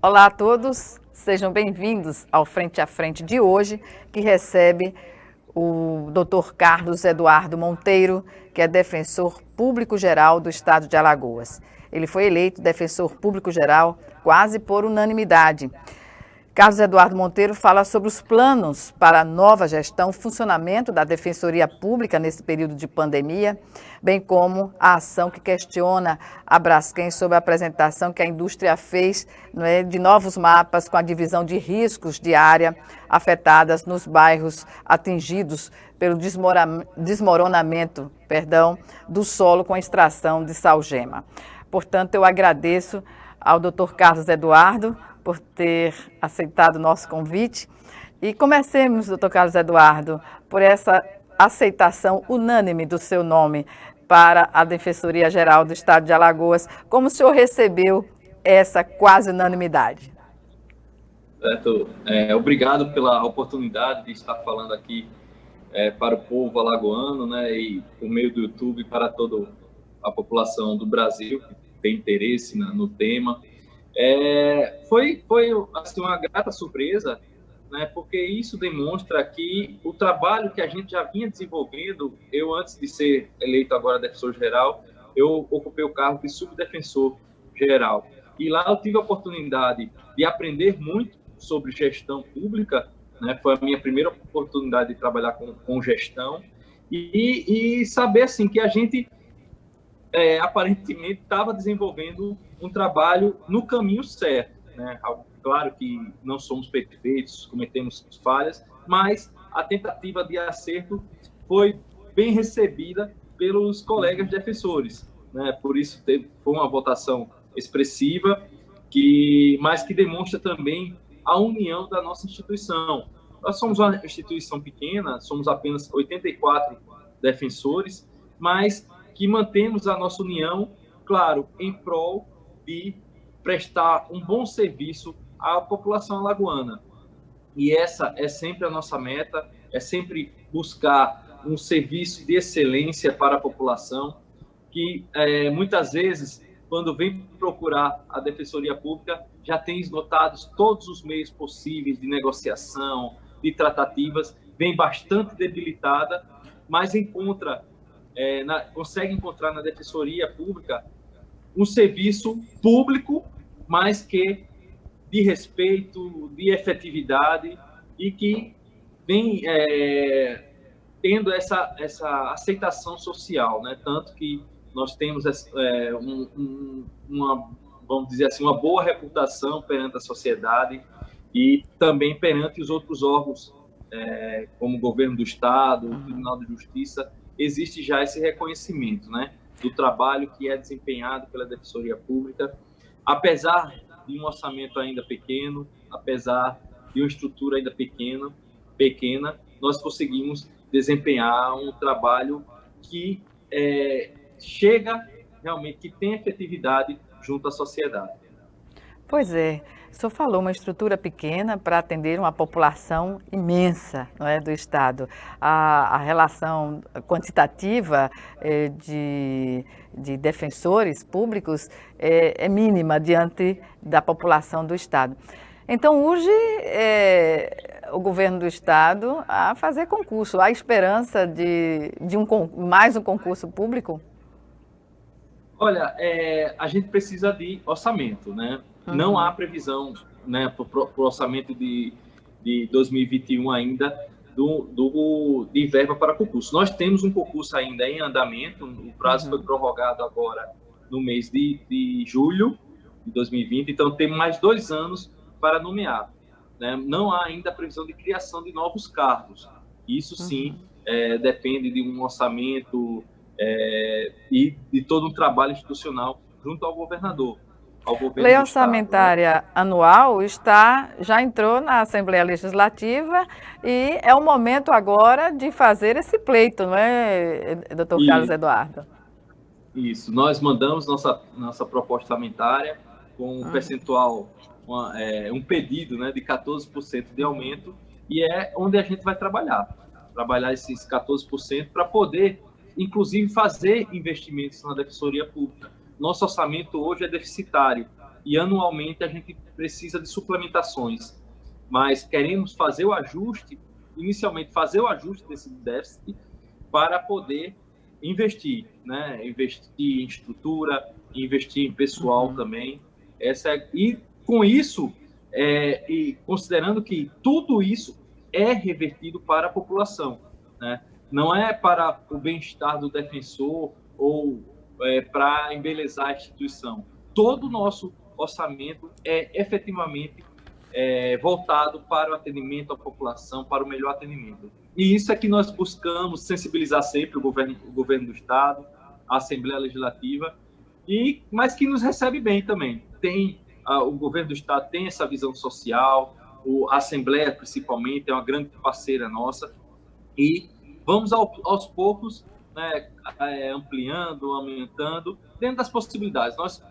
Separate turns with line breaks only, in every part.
Olá a todos, sejam bem-vindos ao Frente a Frente de hoje, que recebe o Dr. Carlos Eduardo Monteiro, que é defensor público-geral do Estado de Alagoas. Ele foi eleito defensor público-geral quase por unanimidade. Carlos Eduardo Monteiro fala sobre os planos para a nova gestão, funcionamento da Defensoria Pública nesse período de pandemia, bem como a ação que questiona a Braskem sobre a apresentação que a indústria fez, de novos mapas com a divisão de riscos de área afetadas nos bairros atingidos pelo desmoronamento, do solo com extração de salgema. Portanto, eu agradeço ao Dr. Carlos Eduardo por ter aceitado o nosso convite. E comecemos, doutor Carlos Eduardo, por essa aceitação unânime do seu nome para a Defensoria Geral do Estado de Alagoas. Como o senhor recebeu essa quase unanimidade?
Certo. Obrigado pela oportunidade de estar falando aqui para o povo alagoano, né, e por meio do YouTube para toda a população do Brasil que tem interesse no tema. Foi assim, uma grata surpresa, né, porque isso demonstra que o trabalho que a gente já vinha desenvolvendo, eu antes de ser eleito agora defensor geral, eu ocupei o cargo de subdefensor geral. E lá eu tive a oportunidade de aprender muito sobre gestão pública, né, foi a minha primeira oportunidade de trabalhar com gestão e saber assim, que a gente aparentemente estava desenvolvendo um trabalho no caminho certo, né? Claro que não somos perfeitos, cometemos falhas, mas a tentativa de acerto foi bem recebida pelos colegas defensores, né? Por isso foi uma votação expressiva, mas que demonstra também a união da nossa instituição. Nós somos uma instituição pequena, somos apenas 84 defensores, mas que mantemos a nossa união, claro, em prol de prestar um bom serviço à população alagoana. E essa é sempre a nossa meta, é sempre buscar um serviço de excelência para a população, que muitas vezes, quando vem procurar a Defensoria Pública, já tem esgotado todos os meios possíveis de negociação, de tratativas, vem bastante debilitada, mas consegue encontrar na Defensoria Pública um serviço público, mas que de respeito, de efetividade e que vem tendo essa aceitação social, né? Tanto que nós temos vamos dizer assim, uma boa reputação perante a sociedade e também perante os outros órgãos, como o Governo do Estado, o Tribunal de Justiça. Existe já esse reconhecimento, né, do trabalho que é desempenhado pela Defensoria Pública, apesar de um orçamento ainda pequeno, apesar de uma estrutura ainda pequena, nós conseguimos desempenhar um trabalho que chega realmente, que tem efetividade junto à sociedade.
Pois é, o senhor falou uma estrutura pequena para atender uma população imensa, não é, do Estado. A relação quantitativa de defensores públicos é mínima diante da população do Estado. Então, urge o governo do Estado a fazer concurso. Há esperança de mais um concurso público?
Olha, a gente precisa de orçamento, né? Uhum. Não há previsão, né, para o orçamento de 2021 ainda de verba para concurso. Nós temos um concurso ainda em andamento, o prazo foi prorrogado agora no mês de julho de 2020, então temos mais 2 anos para nomear, né? Não há ainda a previsão de criação de novos cargos. Isso sim depende de um orçamento e de todo um trabalho institucional junto ao governador.
Lei orçamentária anual já entrou na Assembleia Legislativa e é o momento agora de fazer esse pleito, não é, doutor Carlos Eduardo?
Isso, nós mandamos nossa proposta orçamentária com um percentual, um pedido, né, de 14% de aumento, e é onde a gente vai trabalhar esses 14% para poder, inclusive, fazer investimentos na Defensoria Pública. Nosso orçamento hoje é deficitário, e anualmente a gente precisa de suplementações. Mas queremos fazer o ajuste, inicialmente fazer o ajuste desse déficit para poder investir, né? Investir em estrutura, investir em pessoal também. E com isso, e considerando que tudo isso é revertido para a população, né? Não é para o bem-estar do defensor ou para embelezar a instituição. Todo o nosso orçamento é efetivamente voltado para o atendimento à população, para o melhor atendimento. E isso é que nós buscamos sensibilizar sempre o governo do Estado, a Assembleia Legislativa, mas que nos recebe bem também. O governo do Estado tem essa visão social, a Assembleia, principalmente, é uma grande parceira nossa, e vamos aos poucos, né, ampliando, aumentando, dentro das possibilidades. Nós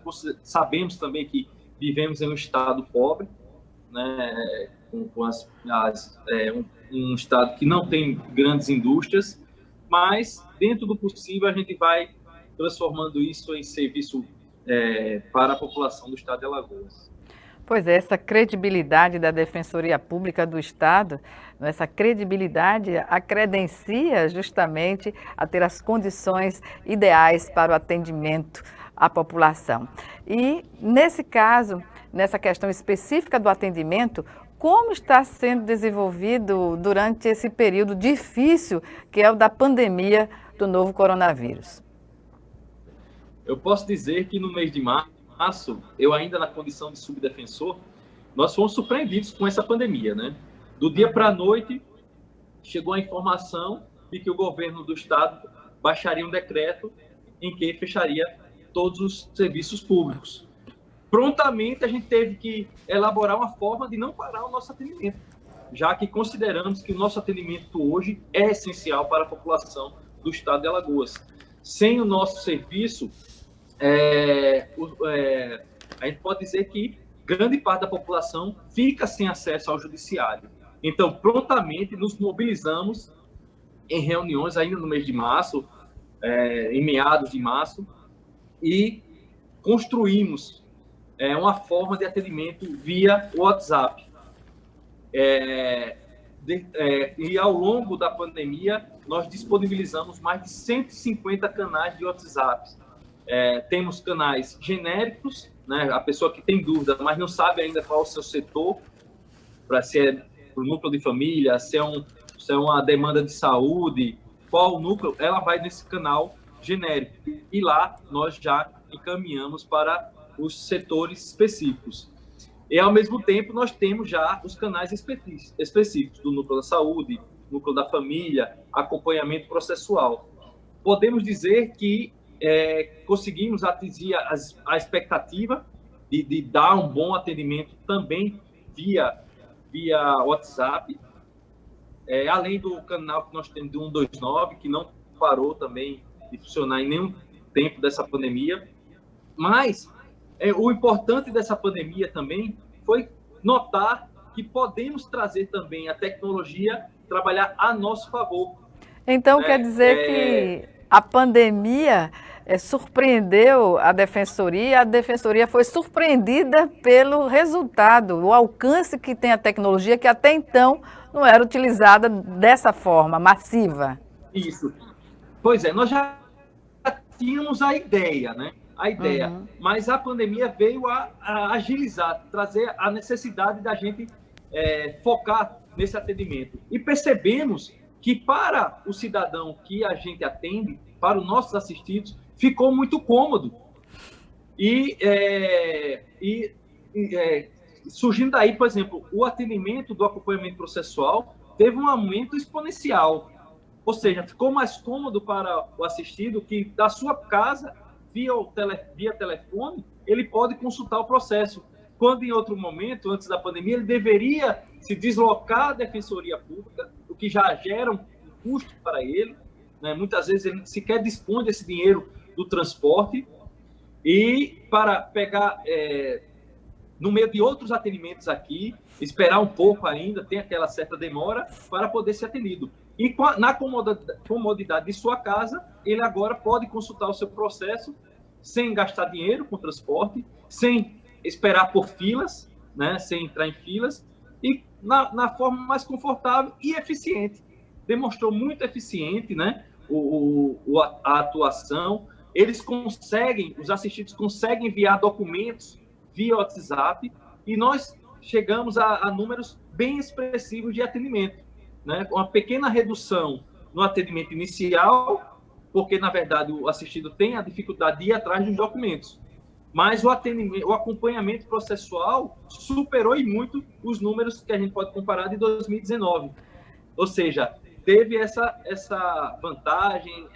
sabemos também que vivemos em um Estado pobre, né, um Estado que não tem grandes indústrias, mas, dentro do possível, a gente vai transformando isso em serviço para a população do Estado de Alagoas.
Pois é, essa credibilidade da Defensoria Pública do Estado, essa credibilidade a credencia justamente a ter as condições ideais para o atendimento à população. E, nesse caso, nessa questão específica do atendimento, como está sendo desenvolvido durante esse período difícil que é o da pandemia do novo coronavírus?
Eu posso dizer que no mês de março, eu ainda na condição de subdefensor, nós fomos surpreendidos com essa pandemia, né? Do dia para a noite, chegou a informação de que o governo do Estado baixaria um decreto em que fecharia todos os serviços públicos. Prontamente, a gente teve que elaborar uma forma de não parar o nosso atendimento, já que consideramos que o nosso atendimento hoje é essencial para a população do Estado de Alagoas. Sem o nosso serviço, a gente pode dizer que grande parte da população fica sem acesso ao judiciário. Então, prontamente, nos mobilizamos em reuniões ainda no mês de março, em meados de março, e construímos uma forma de atendimento via WhatsApp. E ao longo da pandemia, nós disponibilizamos mais de 150 canais de WhatsApp. Temos canais genéricos, né? A pessoa que tem dúvida, mas não sabe ainda qual é o seu setor, se é o núcleo de família, se é uma demanda de saúde, qual o núcleo, ela vai nesse canal genérico. E lá nós já encaminhamos para os setores específicos. E, ao mesmo tempo, nós temos já os canais específicos do núcleo da saúde, núcleo da família, acompanhamento processual. Podemos dizer que conseguimos atingir a expectativa de dar um bom atendimento também via WhatsApp, além do canal que nós temos do 129, que não parou também de funcionar em nenhum tempo dessa pandemia. Mas o importante dessa pandemia também foi notar que podemos trazer também a tecnologia, trabalhar a nosso favor.
Então, quer dizer que a pandemia surpreendeu a Defensoria foi surpreendida pelo resultado, o alcance que tem a tecnologia, que até então não era utilizada dessa forma massiva.
Isso. Pois é, nós já tínhamos a ideia, né? Mas a pandemia veio a agilizar, trazer a necessidade da gente focar nesse atendimento. E percebemos que para o cidadão que a gente atende, para os nossos assistidos, ficou muito cômodo. E surgindo daí, por exemplo, o atendimento do acompanhamento processual teve um aumento exponencial. Ou seja, ficou mais cômodo para o assistido que da sua casa, via telefone, ele pode consultar o processo. Quando em outro momento, antes da pandemia, ele deveria se deslocar à Defensoria Pública, o que já gera um custo para ele, né? Muitas vezes ele sequer dispõe desse dinheiro do transporte, e para pegar, no meio de outros atendimentos aqui, esperar um pouco ainda, tem aquela certa demora para poder ser atendido. E na comodidade de sua casa, ele agora pode consultar o seu processo sem gastar dinheiro com transporte, sem esperar por filas, né, sem entrar em filas, e na forma mais confortável e eficiente. Demonstrou muito eficiente, né, a atuação. Eles conseguem, os assistidos conseguem enviar documentos via WhatsApp, e nós chegamos a números bem expressivos de atendimento, né? Uma pequena redução no atendimento inicial, porque, na verdade, o assistido tem a dificuldade de ir atrás dos documentos, mas o acompanhamento processual superou e muito os números que a gente pode comparar de 2019. Ou seja, teve essa vantagem,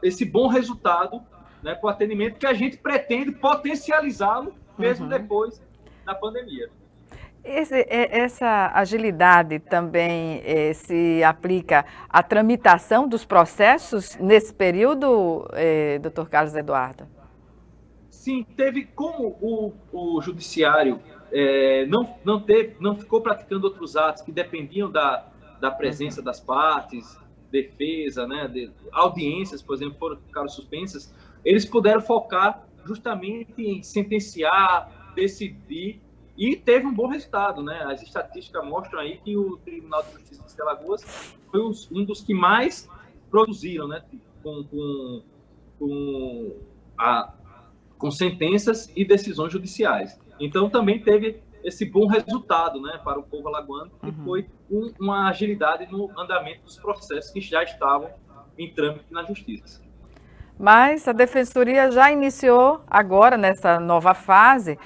esse bom resultado, né, para o atendimento, que a gente pretende potencializá-lo mesmo depois da pandemia.
Essa agilidade também se aplica à tramitação dos processos nesse período, doutor Carlos Eduardo?
Sim, teve como o judiciário não ficou praticando outros atos que dependiam da presença das partes, defesa, né, audiências, por exemplo, ficaram suspensas, eles puderam focar justamente em sentenciar, decidir, e teve um bom resultado, né? As estatísticas mostram aí que o Tribunal de Justiça de Alagoas foi um dos que mais produziram, né, com sentenças e decisões judiciais. Então, também teve esse bom resultado, né, para o povo alagoano, que foi uma agilidade no andamento dos processos que já estavam em trâmite na Justiça.
Mas a Defensoria já iniciou agora, nessa nova fase,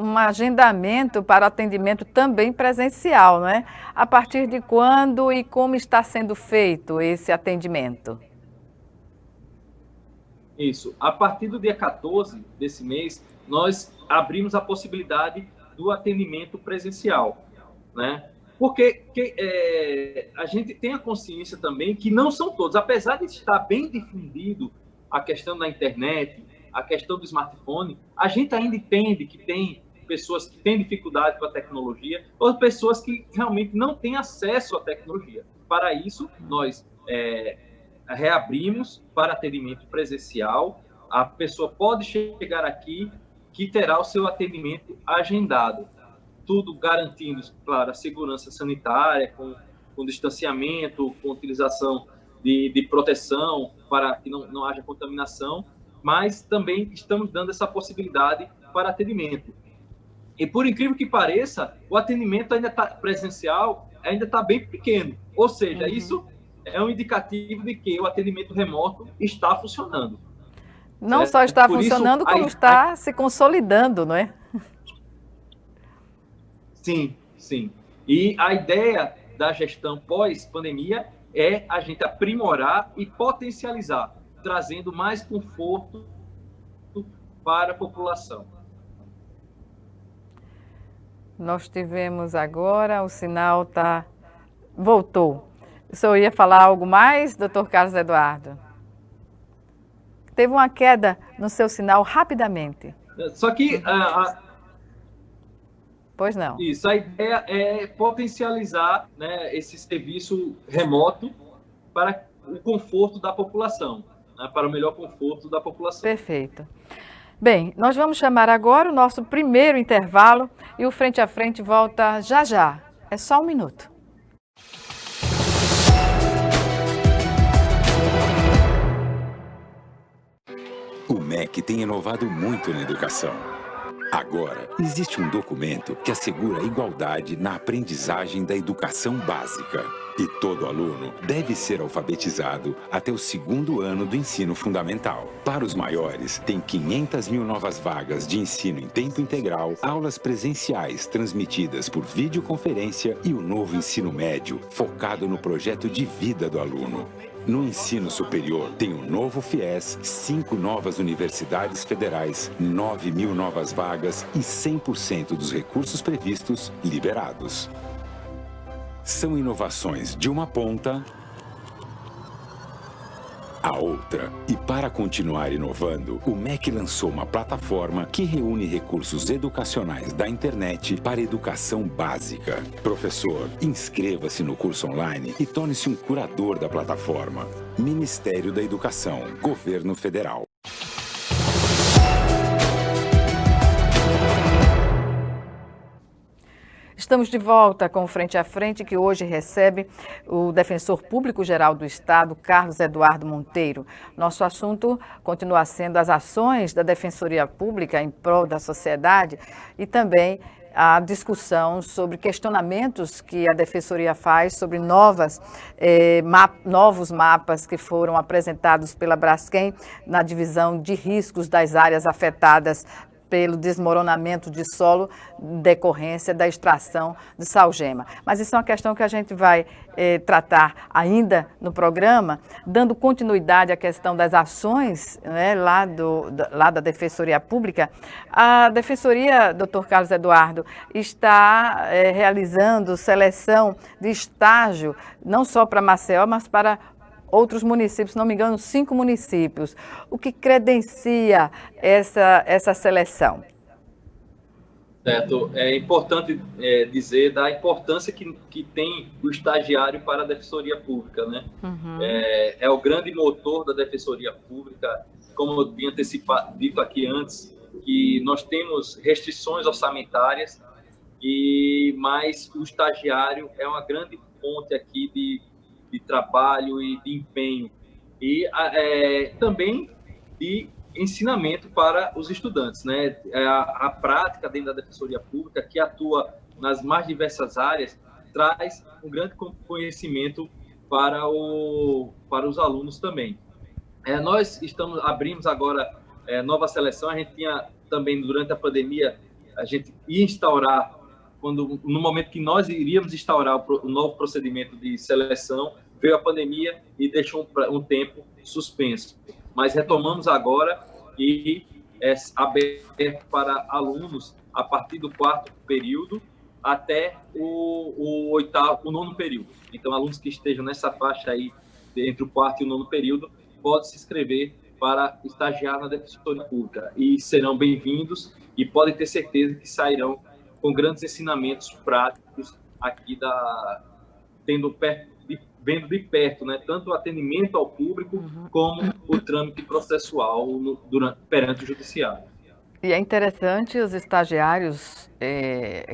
um agendamento para atendimento também presencial, não é? A partir de quando e como está sendo feito esse atendimento?
Isso. A partir do dia 14 desse mês, nós abrimos a possibilidade do atendimento presencial, né? Porque a gente tem a consciência também que não são todos, apesar de estar bem difundido a questão da internet, a questão do smartphone, a gente ainda entende que tem pessoas que têm dificuldade com a tecnologia ou pessoas que realmente não têm acesso à tecnologia. Para isso, nós reabrimos para atendimento presencial. A pessoa pode chegar aqui que terá o seu atendimento agendado. Tudo garantindo, claro, a segurança sanitária, com distanciamento, com utilização de proteção para que não haja contaminação, mas também estamos dando essa possibilidade para atendimento. E por incrível que pareça, o atendimento ainda presencial ainda está bem pequeno, ou seja, isso é um indicativo de que o atendimento remoto está funcionando.
Não só está funcionando, como está se consolidando, não é?
Sim, sim. E a ideia da gestão pós-pandemia é a gente aprimorar e potencializar, trazendo mais conforto para a população.
Nós tivemos agora, o sinal voltou. O senhor ia falar algo mais, doutor Carlos Eduardo? Teve uma queda no seu sinal rapidamente.
Só que...
Pois não.
Isso, a ideia é potencializar, né, esse serviço remoto para o conforto da população, né, para o melhor conforto da população.
Perfeito. Bem, nós vamos chamar agora o nosso primeiro intervalo e o Frente a Frente volta já já. É só um minuto.
O MEC tem inovado muito na educação. Agora, existe um documento que assegura a igualdade na aprendizagem da educação básica. E todo aluno deve ser alfabetizado até o 2º ano do ensino fundamental. Para os maiores, tem 500 mil novas vagas de ensino em tempo integral, aulas presenciais transmitidas por videoconferência e o novo ensino médio, focado no projeto de vida do aluno. No ensino superior, tem um novo FIES, 5 novas universidades federais, 9 mil novas vagas e 100% dos recursos previstos liberados. São inovações de uma ponta à outra. E para continuar inovando, o MEC lançou uma plataforma que reúne recursos educacionais da internet para educação básica. Professor, inscreva-se no curso online e torne-se um curador da plataforma. Ministério da Educação, Governo Federal.
Estamos de volta com o Frente a Frente, que hoje recebe o Defensor Público-Geral do Estado, Carlos Eduardo Monteiro. Nosso assunto continua sendo as ações da Defensoria Pública em prol da sociedade e também a discussão sobre questionamentos que a Defensoria faz sobre novos mapas que foram apresentados pela Braskem na divisão de riscos das áreas afetadas pelo desmoronamento de solo decorrência da extração de salgema. Mas isso é uma questão que a gente vai tratar ainda no programa, dando continuidade à questão das ações, né, lá da Defensoria Pública. A Defensoria, doutor Carlos Eduardo, está realizando seleção de estágio, não só para Maceió, mas para outros municípios, se não me engano, 5 municípios. O que credencia essa seleção?
Certo. É importante dizer da importância que tem o estagiário para a Defensoria Pública, né? Uhum. É o grande motor da Defensoria Pública, como eu tinha dito aqui antes, que nós temos restrições orçamentárias, mas o estagiário é uma grande fonte aqui de trabalho e de empenho e também de ensinamento para os estudantes, né? A prática dentro da Defensoria Pública, que atua nas mais diversas áreas, traz um grande conhecimento para os alunos também. Nós abrimos agora nova seleção. A gente tinha também, durante a pandemia, a gente ia instaurar, no momento que nós iríamos instaurar o novo procedimento de seleção, veio a pandemia e deixou um tempo suspenso. Mas retomamos agora e é aberto para alunos a partir do 4º período até o 9º período. Então, alunos que estejam nessa faixa aí, entre o 4º e o 9º período, podem se inscrever para estagiar na Defensoria Pública e serão bem-vindos e podem ter certeza que sairão com grandes ensinamentos práticos aqui vendo de perto, né, tanto o atendimento ao público como o trâmite processual perante o judiciário.
E é interessante os estagiários,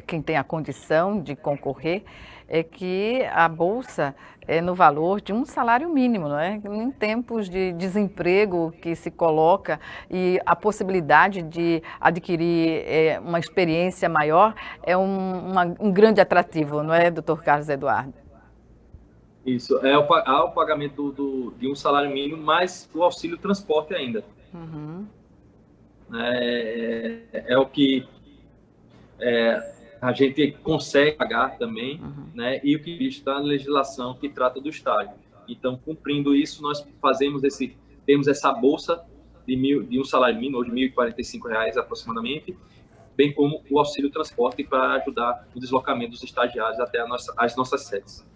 quem tem a condição de concorrer, é que a bolsa é no valor de um salário mínimo, não é? Em tempos de desemprego que se coloca e a possibilidade de adquirir uma experiência maior é um grande atrativo, não é, doutor Carlos Eduardo?
Isso, há o pagamento de um salário mínimo, mais o auxílio transporte ainda. Uhum. É o que a gente consegue pagar também, né? E o que está na legislação que trata do estágio. Então, cumprindo isso, nós temos essa bolsa de um salário mínimo, hoje R$ 1.045 aproximadamente, bem como o auxílio transporte para ajudar no deslocamento dos estagiários até as nossas sedes.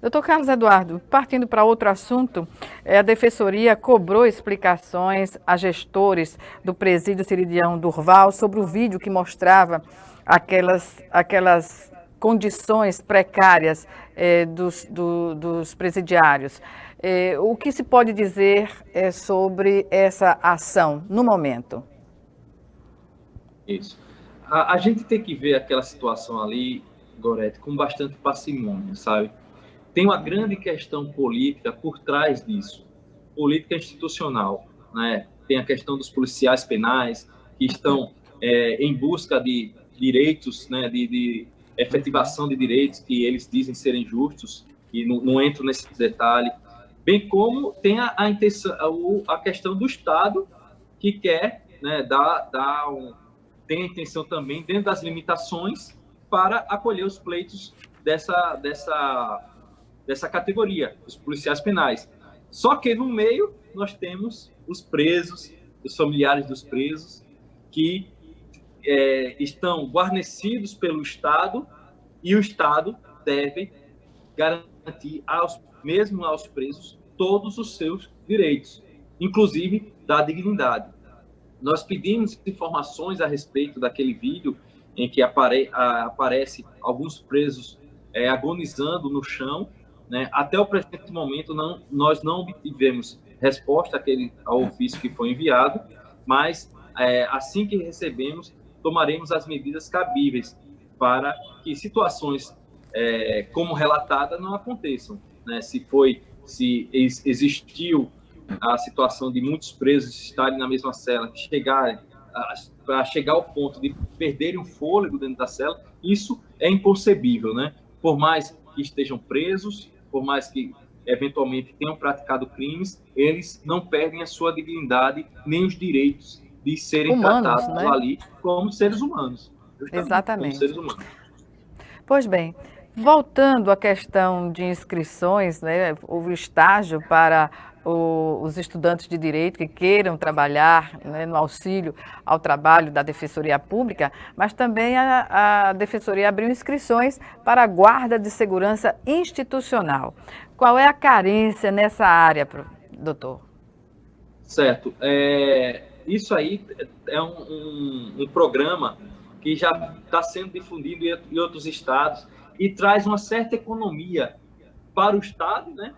Doutor Carlos Eduardo, partindo para outro assunto, a Defensoria cobrou explicações a gestores do presídio Ciridião Durval sobre o vídeo que mostrava aquelas condições precárias dos presidiários. O que se pode dizer sobre essa ação no momento?
Isso. A gente tem que ver aquela situação ali, Gorete, com bastante parcimônia, sabe? Tem uma grande questão política por trás disso, política institucional, né? Tem a questão dos policiais penais que estão em busca de direitos, né? de efetivação de direitos que eles dizem serem justos, e não entro nesse detalhe, bem como tem a questão do Estado que quer, né, tem a intenção também, dentro das limitações, para acolher os pleitos dessa categoria, os policiais penais. Só que no meio nós temos os presos, os familiares dos presos, que estão guarnecidos pelo Estado, e o Estado deve garantir mesmo aos presos todos os seus direitos, inclusive da dignidade. Nós pedimos informações a respeito daquele vídeo em que aparece alguns presos agonizando no chão, né? Até o presente momento, nós não obtivemos resposta ao ofício que foi enviado, mas assim que recebemos, tomaremos as medidas cabíveis para que situações como relatada não aconteçam, né? Se existiu a situação de muitos presos estarem na mesma cela, para chegar ao ponto de perderem o fôlego dentro da cela, isso é inconcebível, né? Por mais que estejam presos, por mais que eventualmente tenham praticado crimes, eles não perdem a sua dignidade nem os direitos de serem
humanos,
tratados,
né?
ali como seres humanos.
Exatamente.
Como seres humanos.
Pois bem, voltando à questão de inscrições, né, houve estágio para os estudantes de direito que queiram trabalhar, né, no auxílio ao trabalho da Defensoria Pública, mas também a Defensoria abriu inscrições para a Guarda de Segurança Institucional. Qual é a carência nessa área, doutor?
Certo. Isso aí é um programa que já está sendo difundido em outros estados e traz uma certa economia para o Estado, né,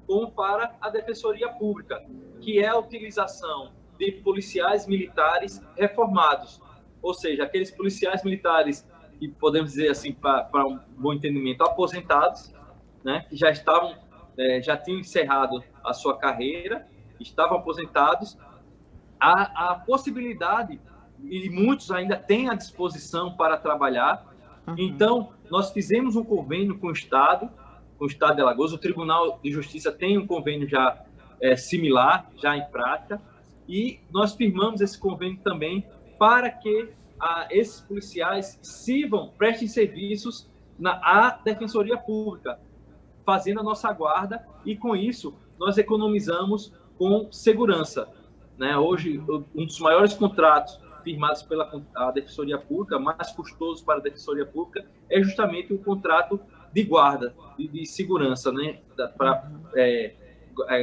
como para a Defensoria Pública, que é a utilização de policiais militares reformados, ou seja, aqueles policiais militares que podemos dizer assim, para um bom entendimento, aposentados, né, que já tinham encerrado a sua carreira, estavam aposentados, a possibilidade, e muitos ainda têm à disposição para trabalhar. Então, nós fizemos um convênio com o Estado de Alagoas, o Tribunal de Justiça tem um convênio já similar, já em prática, e nós firmamos esse convênio também para que esses policiais prestem serviços à Defensoria Pública, fazendo a nossa guarda, e com isso nós economizamos com segurança, né? Hoje, um dos maiores contratos firmados pela Defensoria Pública, mais custoso para a Defensoria Pública, é justamente o contrato de guarda, de segurança, né? Para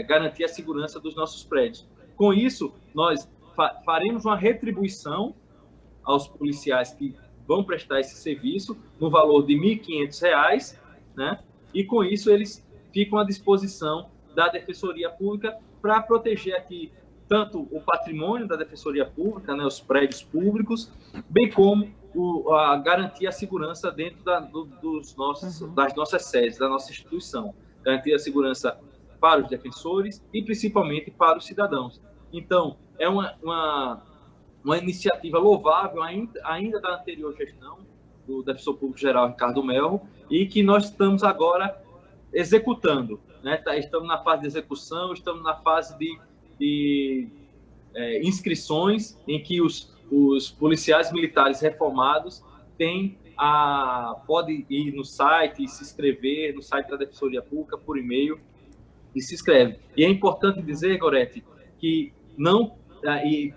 garantir a segurança dos nossos prédios. Com isso, nós faremos uma retribuição aos policiais que vão prestar esse serviço no valor de R$ 1.500, né? E com isso eles ficam à disposição da Defensoria Pública para proteger aqui tanto o patrimônio da Defensoria Pública, né, os prédios públicos, bem como garantir a segurança dentro das nossas sedes, da nossa instituição. Garantir a segurança para os defensores e principalmente para os cidadãos. Então, é uma iniciativa louvável ainda da anterior gestão do Defensor Público Geral, Ricardo Melro, e que nós estamos agora executando, né? Estamos na fase de execução, estamos na fase de inscrições, em que os policiais militares reformados podem ir no site e se inscrever no site da Defensoria Pública por e-mail e se inscreve. E é importante dizer, Gorete, que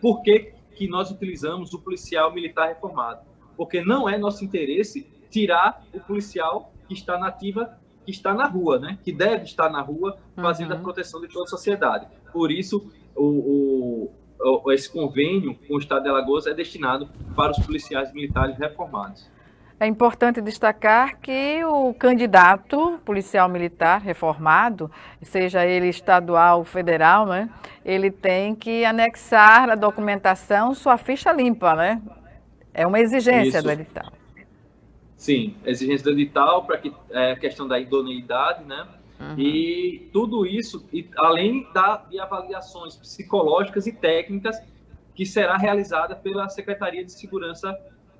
por que nós utilizamos o policial militar reformado? Porque não é nosso interesse tirar o policial que está na ativa, que está na rua, né? Que deve estar na rua fazendo a proteção de toda a sociedade. Por isso, esse convênio com o Estado de Alagoas é destinado para os policiais militares reformados.
É importante destacar que o candidato policial militar reformado, seja ele estadual ou federal, né, ele tem que anexar à documentação sua ficha limpa, né? É uma exigência do edital.
Sim, exigência do edital para a questão da idoneidade, né? E tudo isso, além de avaliações psicológicas e técnicas que será realizada pela Secretaria de Segurança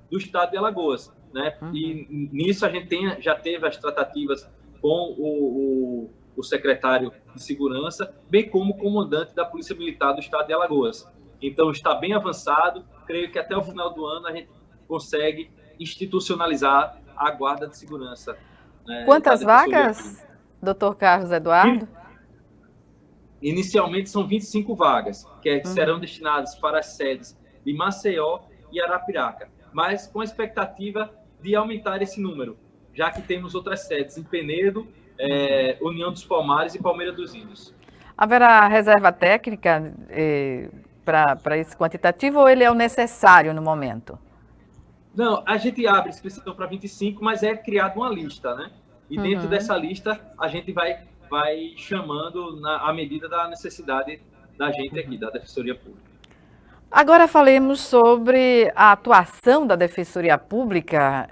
do Estado de Alagoas, né? E nisso a gente já teve as tratativas com o secretário de Segurança, bem como o comandante da Polícia Militar do Estado de Alagoas. Então está bem avançado, creio que até o final do ano a gente consegue institucionalizar a Guarda de Segurança.
Quantas vagas, doutor Carlos Eduardo?
Inicialmente são 25 vagas, que serão destinadas para as sedes de Maceió e Arapiraca, mas com a expectativa de aumentar esse número, já que temos outras sedes em Penedo, União dos Palmares e Palmeira dos Índios.
Haverá reserva técnica para esse quantitativo ou ele é o necessário no momento?
Não, a gente abre inscrição para 25, mas é criada uma lista, né? E dentro dessa lista a gente vai chamando à medida da necessidade da gente aqui, da Defensoria Pública.
Agora falemos sobre a atuação da Defensoria Pública,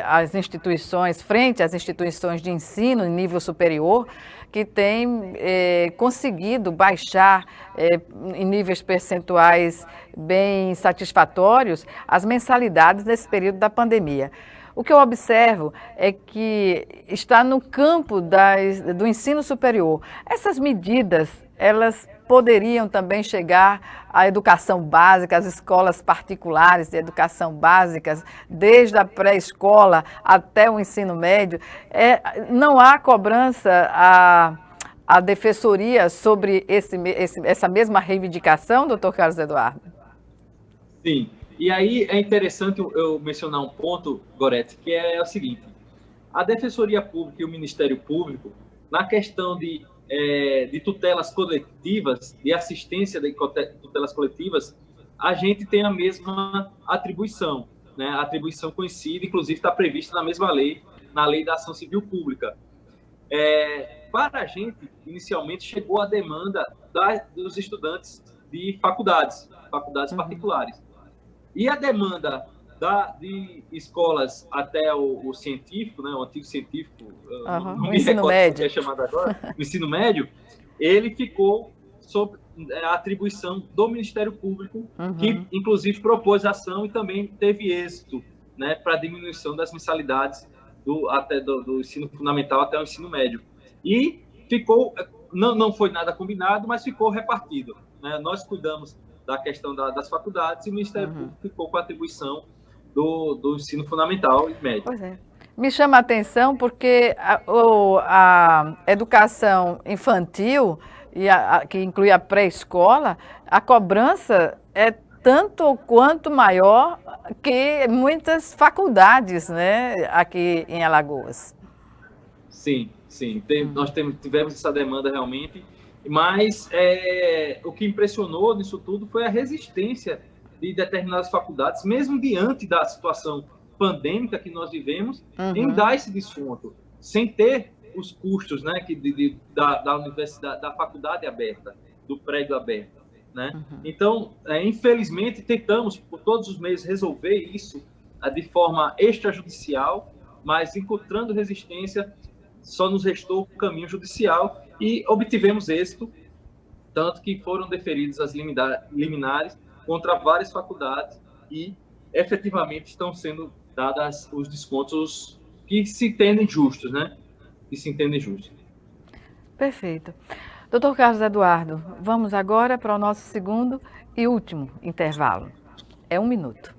as instituições, frente às instituições de ensino em nível superior, que têm conseguido baixar em níveis percentuais bem satisfatórios as mensalidades nesse período da pandemia. O que eu observo é que está no campo do ensino superior. Essas medidas, elas poderiam também chegar à educação básica, às escolas particulares de educação básica, desde a pré-escola até o ensino médio. Não há cobrança à defensoria sobre essa mesma reivindicação, doutor Carlos Eduardo?
Sim, e aí é interessante eu mencionar um ponto, Gorete, que é o seguinte: a Defensoria Pública e o Ministério Público, na questão de tutelas coletivas, de assistência de tutelas coletivas, a gente tem a mesma atribuição, né? A atribuição conhecida, inclusive está prevista na mesma lei, na Lei da Ação Civil Pública. Para a gente, inicialmente, chegou a demanda dos estudantes de faculdades particulares. E a demanda de escolas até o científico, né, o antigo científico,
o ensino médio,
é chamado agora, o ensino médio, ele ficou sob a atribuição do Ministério Público, que inclusive propôs ação e também teve êxito, né, para a diminuição das mensalidades do ensino fundamental até o ensino médio. E ficou, não foi nada combinado, mas ficou repartido, né? Nós cuidamos da questão das faculdades e o Ministério Público ficou com a atribuição do ensino fundamental e médio.
Pois é. Me chama a atenção porque a educação infantil, que inclui a pré-escola, a cobrança é tanto ou quanto maior que muitas faculdades, né, aqui em Alagoas.
Sim. Nós tivemos essa demanda realmente, mas o que impressionou nisso tudo foi a resistência de determinadas faculdades, mesmo diante da situação pandêmica que nós vivemos, em dar esse desconto, sem ter os custos, né, da universidade, da faculdade aberta, do prédio aberto, né? Então, infelizmente, tentamos por todos os meios resolver isso de forma extrajudicial, mas encontrando resistência, só nos restou o caminho judicial e obtivemos êxito, tanto que foram deferidas as liminares contra várias faculdades e efetivamente estão sendo dadas os descontos que se entendem justos, né? Que se entendem justos.
Perfeito. Doutor Carlos Eduardo, vamos agora para o nosso segundo e último intervalo. É 1 minuto.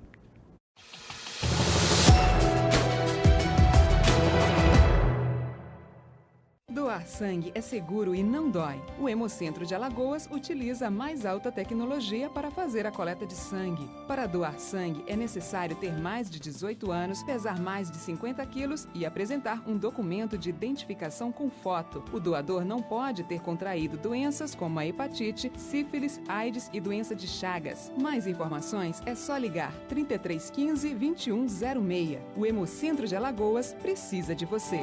Doar sangue é seguro e não dói. O Hemocentro de Alagoas utiliza a mais alta tecnologia para fazer a coleta de sangue. Para doar sangue, é necessário ter mais de 18 anos, pesar mais de 50 quilos e apresentar um documento de identificação com foto. O doador não pode ter contraído doenças como a hepatite, sífilis, AIDS e doença de Chagas. Mais informações é só ligar 3315 2106. O Hemocentro de Alagoas precisa de você.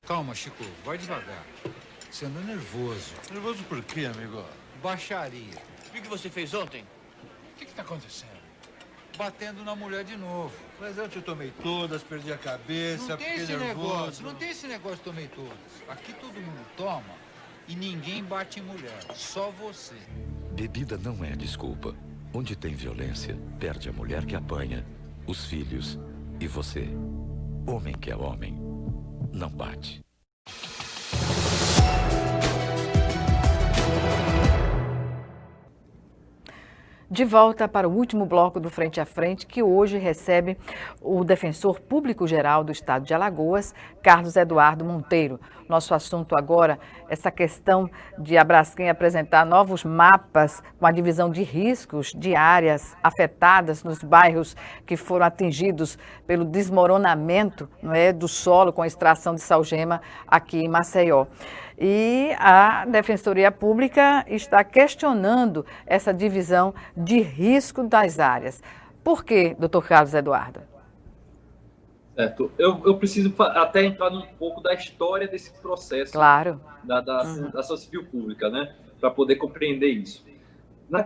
Calma, Chico, vai devagar. Você anda nervoso.
Nervoso por quê, amigo?
Baixaria.
O que você fez ontem?
O que tá acontecendo? Batendo na mulher de novo.
Mas eu te tomei todas, perdi a cabeça,
Não tem
fiquei
esse
nervoso.
negócio, não tem esse negócio tomei todas. Aqui todo mundo toma e ninguém bate em mulher, só você.
Bebida não é desculpa. Onde tem violência, perde a mulher que apanha, os filhos e você. Homem que é homem, não bate.
De volta para o último bloco do Frente a Frente, que hoje recebe o Defensor Público-Geral do Estado de Alagoas, Carlos Eduardo Monteiro. Nosso assunto agora, essa questão de a Braskem apresentar novos mapas com a divisão de riscos de áreas afetadas nos bairros que foram atingidos pelo desmoronamento, não é, do solo com extração de salgema aqui em Maceió. E a Defensoria Pública está questionando essa divisão de risco das áreas. Por quê, doutor Carlos Eduardo?
Certo. Eu preciso até entrar um pouco da história desse processo,
claro,
da ação civil pública, né, para poder compreender isso.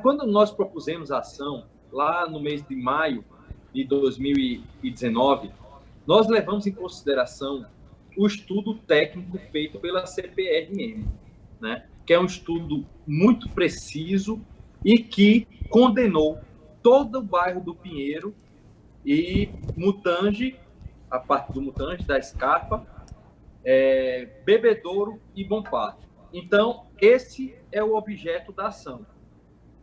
Quando nós propusemos a ação, lá no mês de maio de 2019, nós levamos em consideração o estudo técnico feito pela CPRM, né? Que é um estudo muito preciso e que condenou todo o bairro do Pinheiro e Mutange, a parte do Mutange, da Scarpa, Bebedouro e Bom Parto. Então, esse é o objeto da ação.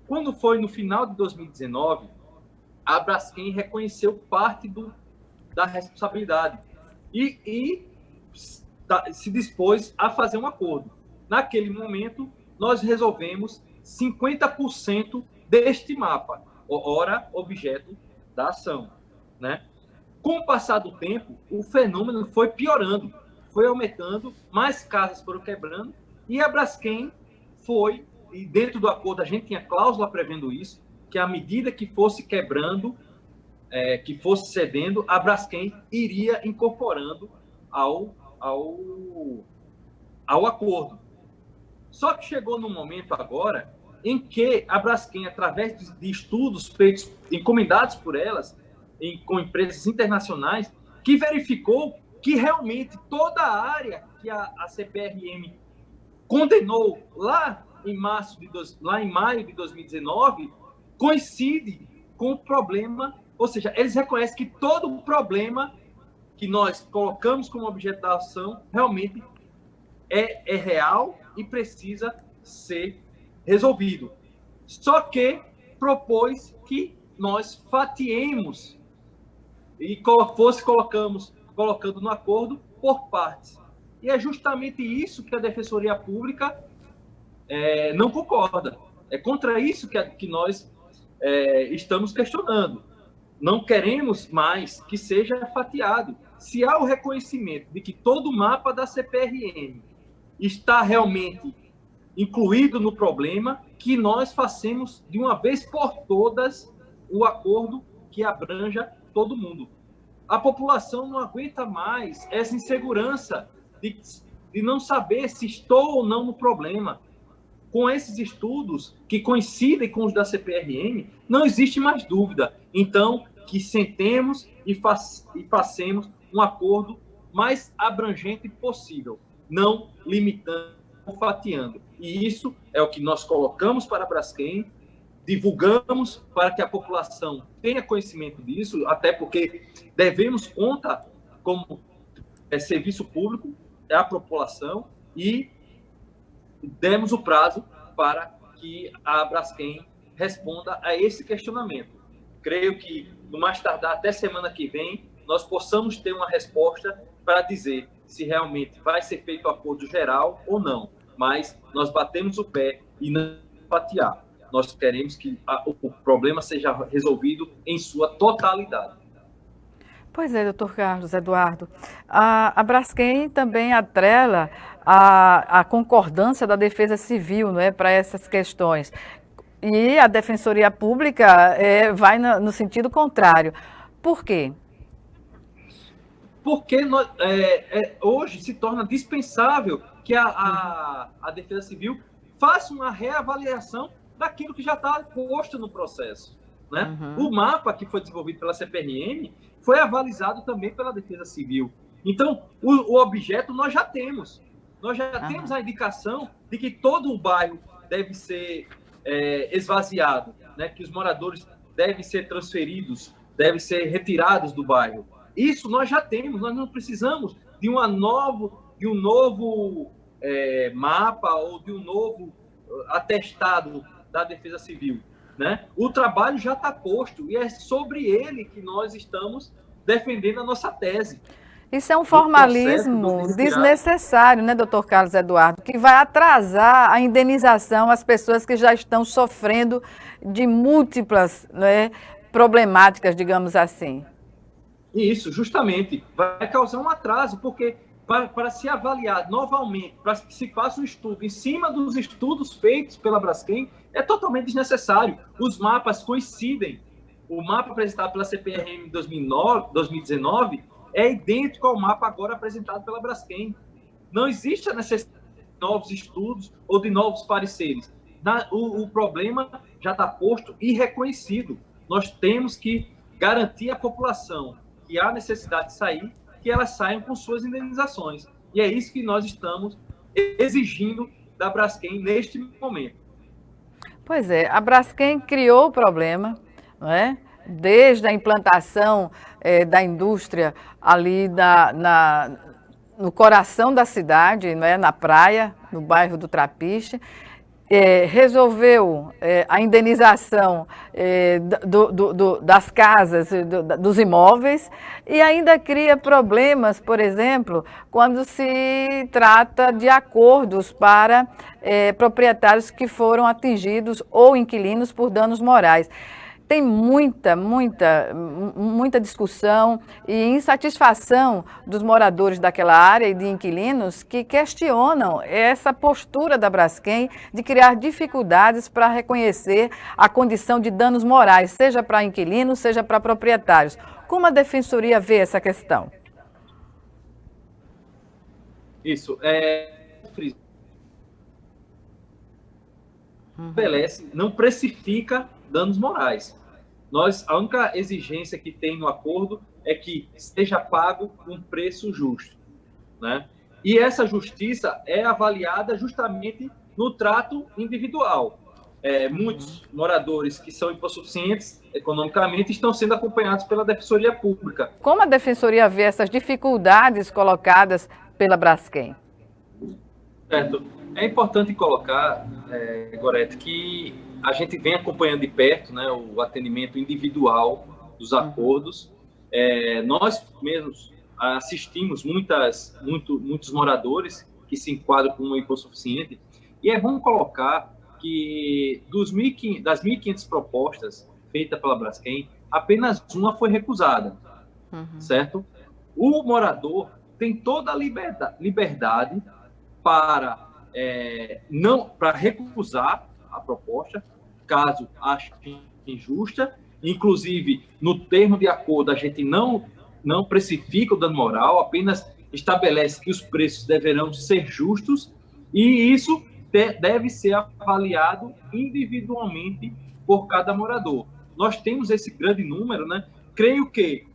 Quando foi no final de 2019, a Braskem reconheceu parte da responsabilidade e se dispôs a fazer um acordo. Naquele momento, nós resolvemos 50% deste mapa, ora objeto da ação, né? Com o passar do tempo, o fenômeno foi piorando, foi aumentando, mais casas foram quebrando, e a Braskem foi, e dentro do acordo a gente tinha cláusula prevendo isso, que à medida que fosse quebrando, que fosse cedendo, a Braskem iria incorporando ao acordo. Só que chegou num momento agora em que a Braskem, através de estudos feitos, encomendados por elas, com empresas internacionais, que verificou que realmente toda a área que a CPRM condenou lá em maio de 2019 coincide com o problema, ou seja, eles reconhecem que todo o problema que nós colocamos como objeto da ação realmente é real e precisa ser resolvido. Só que propôs que nós fatiemos e colocando no acordo por partes. E é justamente isso que a Defensoria Pública não concorda. É contra isso que nós estamos questionando. Não queremos mais que seja fatiado. Se há o reconhecimento de que todo o mapa da CPRM está realmente incluído no problema, que nós façamos de uma vez por todas o acordo que abranja todo mundo. A população não aguenta mais essa insegurança de não saber se estou ou não no problema. Com esses estudos que coincidem com os da CPRM, não existe mais dúvida. Então, que sentemos e façamos um acordo mais abrangente possível, não limitando ou fatiando. E isso é o que nós colocamos para a Braskem, divulgamos para que a população tenha conhecimento disso, até porque devemos conta como serviço público à população e demos o prazo para que a Braskem responda a esse questionamento. Creio que, no mais tardar até semana que vem, nós possamos ter uma resposta para dizer se realmente vai ser feito o acordo geral ou não. Mas nós batemos o pé e não fatiar. Nós queremos que o problema seja resolvido em sua totalidade.
Pois é, doutor Carlos Eduardo. A Braskem também atrela a concordância da Defesa Civil, não é, para essas questões. E a Defensoria Pública vai no sentido contrário. Por quê?
Porque hoje se torna dispensável que a Defesa Civil faça uma reavaliação daquilo que já está posto no processo, né? Uhum. O mapa que foi desenvolvido pela CPRM foi avalizado também pela Defesa Civil. Então, o objeto nós já temos. Nós já temos a indicação de que todo o bairro deve ser esvaziado, né? Que os moradores devem ser transferidos, devem ser retirados do bairro. Isso nós já temos, nós não precisamos de um novo mapa ou de um novo atestado da Defesa Civil, né? O trabalho já está posto e é sobre ele que nós estamos defendendo a nossa tese.
Isso é um formalismo desnecessário, né, doutor Carlos Eduardo, que vai atrasar a indenização às pessoas que já estão sofrendo de múltiplas, né, problemáticas, digamos assim.
Isso, justamente. Vai causar um atraso, porque para se avaliar novamente, para que se faça um estudo em cima dos estudos feitos pela Braskem, é totalmente desnecessário. Os mapas coincidem. O mapa apresentado pela CPRM em 2019 é idêntico ao mapa agora apresentado pela Braskem. Não existe a necessidade de novos estudos ou de novos pareceres. o problema já está posto e reconhecido. Nós temos que garantir à população que há necessidade de sair, que elas saiam com suas indenizações. E é isso que nós estamos exigindo da Braskem neste momento.
Pois é, a Braskem criou o problema, não é? Desde a implantação da indústria ali no coração da cidade, não é? Na praia, no bairro do Trapiche. Resolveu a indenização das casas, dos imóveis, e ainda cria problemas, por exemplo, quando se trata de acordos para proprietários que foram atingidos ou inquilinos por danos morais. Tem muita discussão e insatisfação dos moradores daquela área e de inquilinos que questionam essa postura da Braskem de criar dificuldades para reconhecer a condição de danos morais, seja para inquilinos, seja para proprietários. Como a Defensoria vê essa questão?
Isso. Estabelece, não precifica danos morais. A única exigência que tem no acordo é que seja pago um preço justo, né? E essa justiça é avaliada justamente no trato individual. Muitos moradores que são hipossuficientes economicamente estão sendo acompanhados pela Defensoria Pública.
Como a Defensoria vê essas dificuldades colocadas pela Braskem?
Certo. É importante colocar, Gorete, que a gente vem acompanhando de perto, né, o atendimento individual dos acordos. Nós mesmos assistimos muitos moradores que se enquadram como hipossuficiente, e é bom colocar que das 1.500 propostas feitas pela Braskem, apenas uma foi recusada, certo? O morador tem toda a liberdade para recusar a proposta, caso ache injusta. Inclusive, no termo de acordo, a gente não precifica o dano moral, apenas estabelece que os preços deverão ser justos, e isso deve ser avaliado individualmente por cada morador. Nós temos esse grande número, né? Creio que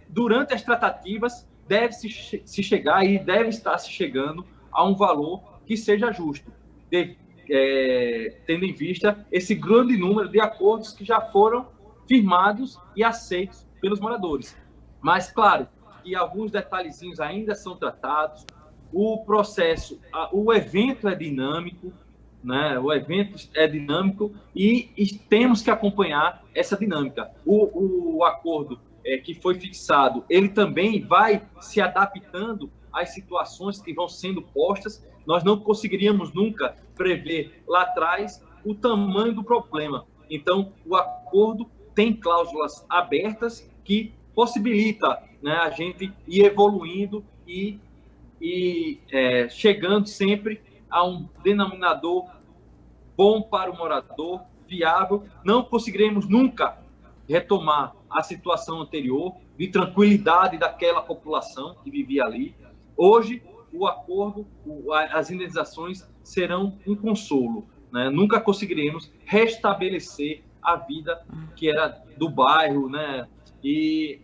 durante as tratativas deve-se chegar e deve estar se chegando a um valor que seja justo, tendo em vista esse grande número de acordos que já foram firmados e aceitos pelos moradores. Mas, claro, que alguns detalhezinhos ainda são tratados, o processo, o evento é dinâmico, né? O evento é dinâmico e temos que acompanhar essa dinâmica. O acordo que foi fixado, ele também vai se adaptando às situações que vão sendo postas. Nós não conseguiríamos nunca prever lá atrás o tamanho do problema. Então, o acordo tem cláusulas abertas que possibilita, né, a gente ir evoluindo e chegando sempre a um denominador bom para o morador, viável. Não conseguiremos nunca retomar a situação anterior de tranquilidade daquela população que vivia ali. Hoje, o acordo, as indenizações serão um consolo, né? Nunca conseguiremos restabelecer a vida que era do bairro, né? E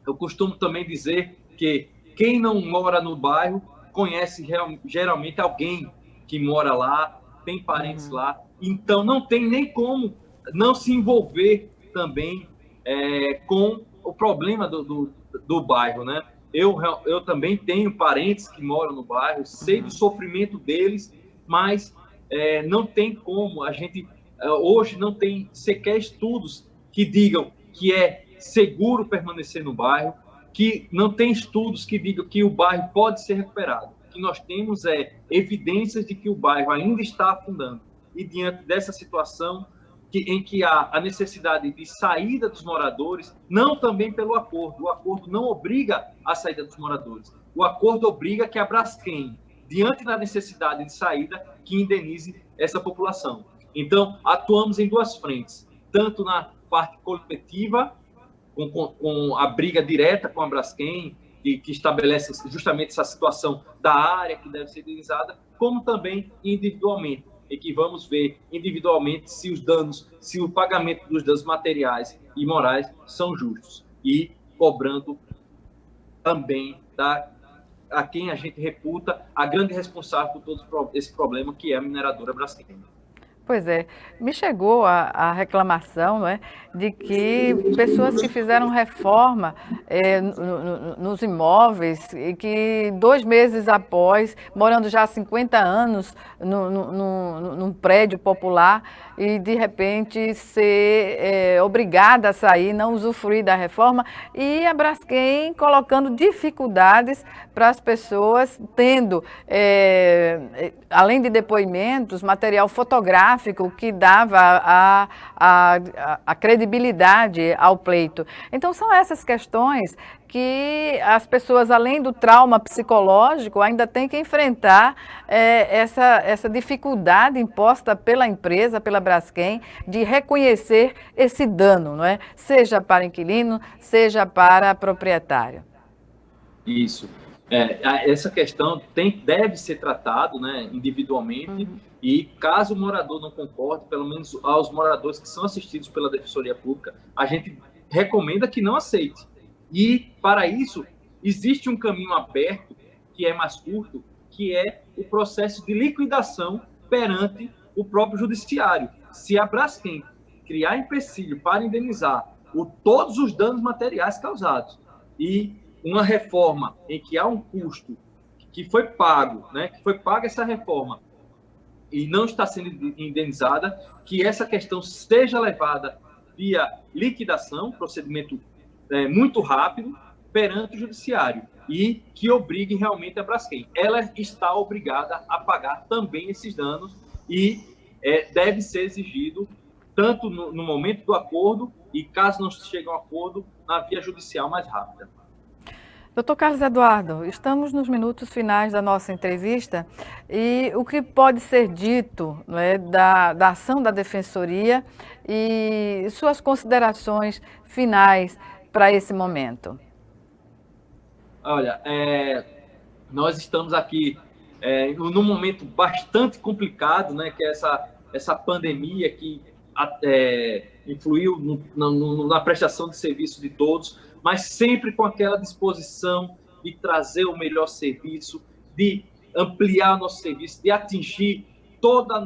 eu costumo também dizer que quem não mora no bairro conhece geralmente alguém que mora lá, tem parentes lá, então não tem nem como não se envolver também com o problema do bairro, né? Eu também tenho parentes que moram no bairro, sei do sofrimento deles, mas não tem como, a gente hoje não tem sequer estudos que digam que é seguro permanecer no bairro, que não tem estudos que digam que o bairro pode ser recuperado. O que nós temos evidências de que o bairro ainda está afundando. E diante dessa situação, em que há a necessidade de saída dos moradores, não também pelo acordo. O acordo não obriga a saída dos moradores. O acordo obriga que a Braskem, diante da necessidade de saída, que indenize essa população. Então, atuamos em duas frentes, tanto na parte coletiva, com a briga direta com a Braskem, que estabelece justamente essa situação da área que deve ser indenizada, como também individualmente. em que vamos ver individualmente se os danos, se o pagamento dos danos materiais e morais são justos, e cobrando também a quem a gente reputa a grande responsável por todo esse problema, que é a mineradora Braskem.
Pois é, me chegou a reclamação, não é, de que pessoas que fizeram reforma nos imóveis e que 2 meses após, morando já há 50 anos num prédio popular e de repente ser obrigada a sair, não usufruir da reforma, e a Braskem colocando dificuldades para as pessoas, tendo, além de depoimentos, material fotográfico que dava a credibilidade ao pleito. Então, são essas questões que as pessoas, além do trauma psicológico, ainda têm que enfrentar essa dificuldade imposta pela empresa, pela Braskem, de reconhecer esse dano, não é? Seja para inquilino, seja para proprietário.
Isso. Essa questão deve ser tratada, né, individualmente, e caso o morador não concorde, pelo menos aos moradores que são assistidos pela Defensoria Pública, a gente recomenda que não aceite. E, para isso, existe um caminho aberto, que é mais curto, que é o processo de liquidação perante o próprio judiciário. Se a Braskem criar empecilho para indenizar todos os danos materiais causados e uma reforma em que há um custo que foi pago, né, que foi paga essa reforma e não está sendo indenizada, que essa questão seja levada via liquidação, procedimento muito rápido, perante o judiciário, e que obrigue realmente a Braskem. Ela está obrigada a pagar também esses danos e deve ser exigido tanto no momento do acordo e, caso não chegue a um acordo, na via judicial mais rápida.
Doutor Carlos Eduardo, estamos nos minutos finais da nossa entrevista e o que pode ser dito, né, da ação da Defensoria e suas considerações finais para esse momento?
Olha, nós estamos aqui num momento bastante complicado, né, que é essa pandemia que influiu na prestação de serviço de todos, mas sempre com aquela disposição de trazer o melhor serviço, de ampliar o nosso serviço, de atingir todos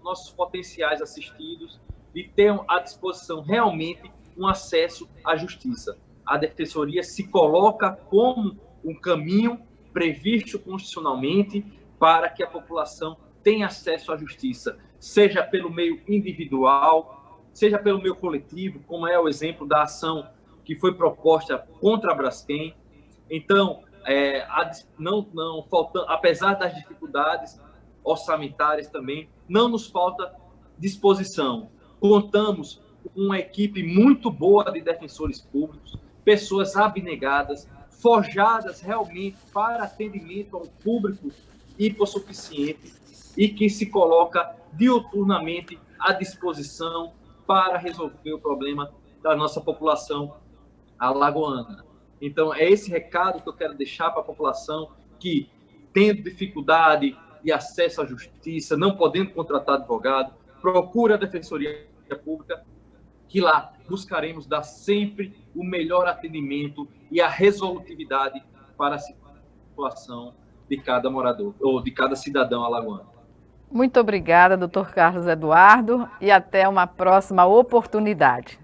nossos potenciais assistidos, de ter à disposição realmente um acesso à justiça. A Defensoria se coloca como um caminho previsto constitucionalmente para que a população tenha acesso à justiça, seja pelo meio individual, seja pelo meio coletivo, como é o exemplo da ação que foi proposta contra a Braskem. Então, apesar das dificuldades orçamentárias também, não nos falta disposição. Contamos com uma equipe muito boa de defensores públicos, pessoas abnegadas, forjadas realmente para atendimento ao público hipossuficiente e que se coloca diuturnamente à disposição para resolver o problema da nossa população alagoana. Então, é esse recado que eu quero deixar para a população que, tendo dificuldade de acesso à justiça, não podendo contratar advogado, procura a Defensoria Pública, que lá buscaremos dar sempre o melhor atendimento e a resolutividade para a situação de cada morador, ou de cada cidadão alagoano.
Muito obrigada, doutor Carlos Eduardo, e até uma próxima oportunidade.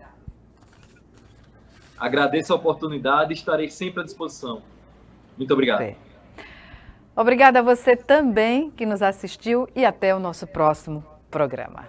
Agradeço a oportunidade e estarei sempre à disposição. Muito obrigado.
Bem. Obrigada a você também que nos assistiu e até o nosso próximo programa.